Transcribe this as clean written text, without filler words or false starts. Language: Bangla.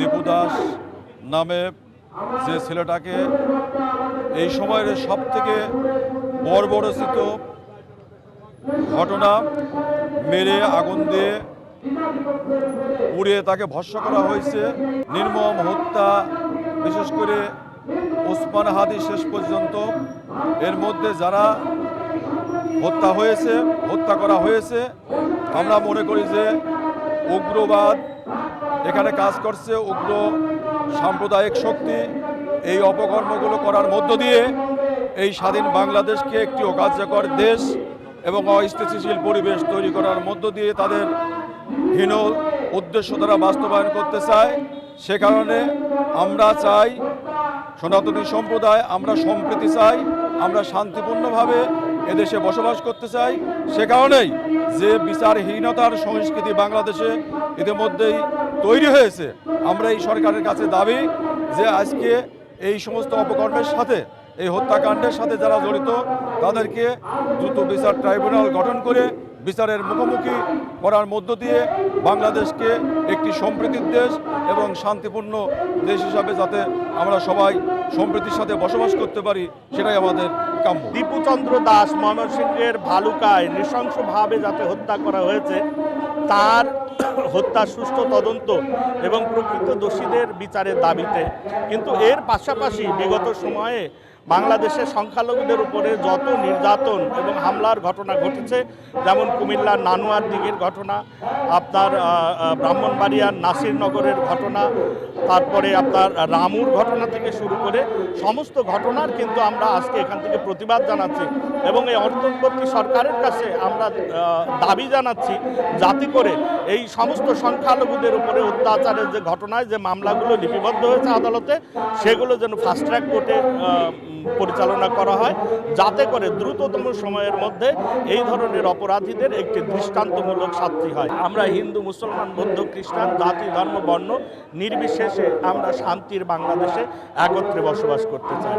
দীপু দাস নামে যে ছেলেটাকে এই সময়ের সবথেকে বর্বরচিত ঘটনা, মেরে আগুন দিয়ে পুড়িয়ে তাকে ভস্ম করা হয়েছে, নির্মম হত্যা, বিশেষ করে ওসমান হাদি শেষ পর্যন্ত। এর মধ্যে যারা হত্যা করা হয়েছে, আমরা মনে করি যে উগ্রবাদ এখানে কাজ করছে, উগ্র সাম্প্রদায়িক শক্তি এই অপকর্মগুলো করার মধ্য দিয়ে এই স্বাধীন বাংলাদেশকে একটি অকার্যকর দেশ এবং অস্থিতিশীল পরিবেশ তৈরি করার মধ্য দিয়ে তাদের হীন উদ্দেশ্য তারা বাস্তবায়ন করতে চায়। সে কারণে আমরা চাই, সনাতনী সম্প্রদায় আমরা সম্প্রীতি চাই, আমরা শান্তিপূর্ণভাবে এদেশে বসবাস করতে চাই। সে কারণেই যে বিচারহীনতার সংস্কৃতি বাংলাদেশে ইতিমধ্যেই তৈরি হয়েছে, আমরা এই সরকারের কাছে দাবি যে আজকে এই সমস্ত অপকর্মের সাথে, এই হত্যাকাণ্ডের সাথে যারা জড়িত তাদেরকে দ্রুত বিচার ট্রাইব্যুনাল গঠন করে বিচারের মুখোমুখি করার মধ্য দিয়ে বাংলাদেশকে একটি সম্প্রীতির দেশ এবং শান্তিপূর্ণ দেশ হিসাবে যাতে আমরা সবাই সম্প্রীতির সাথে বসবাস করতে পারি, সেটাই আমাদের কাম্য। দীপুচন্দ্র দাস ময়মনসিংহের ভালুকায় নৃশংসভাবে যাতে হত্যা করা হয়েছে, তার হত্যার সুষ্ঠু তদন্ত এবং প্রকৃত দোষীদের বিচারের দাবিতে, কিন্তু এর পাশাপাশি বিগত সময়ে বাংলাদেশের সংখ্যালঘুদের উপরে যত নির্যাতন এবং হামলার ঘটনা ঘটেছে, যেমন কুমিল্লার নানুয়ার দিঘির ঘটনা, আপনার ব্রাহ্মণবাড়িয়ার নাসিরনগরের ঘটনা, তারপরে আপনার রামুর ঘটনা থেকে শুরু করে সমস্ত ঘটনার কিন্তু আমরা আজকে এখান থেকে প্রতিবাদ জানাচ্ছি এবং এই অন্তর্বর্তী সরকারের কাছে আমরা দাবি জানাচ্ছি যাতে করে এই সমস্ত সংখ্যালঘুদের উপরে অত্যাচারের যে ঘটনায় যে মামলাগুলো লিপিবদ্ধ হয়েছে আদালতে, সেগুলো যেন ফাস্ট ট্র্যাক কোর্টে পরিচালনা করা হয়, যাতে করে দ্রুততম সময়ের মধ্যে এই ধরনের অপরাধীদের একটি দৃষ্টান্তমূলক শাস্তি হয়। আমরা হিন্দু, মুসলমান, বৌদ্ধ, খ্রিস্টান, জাতি, ধর্ম, বর্ণ নির্বিশেষে আমরা শান্তির বাংলাদেশে একত্রে বসবাস করতে চাই।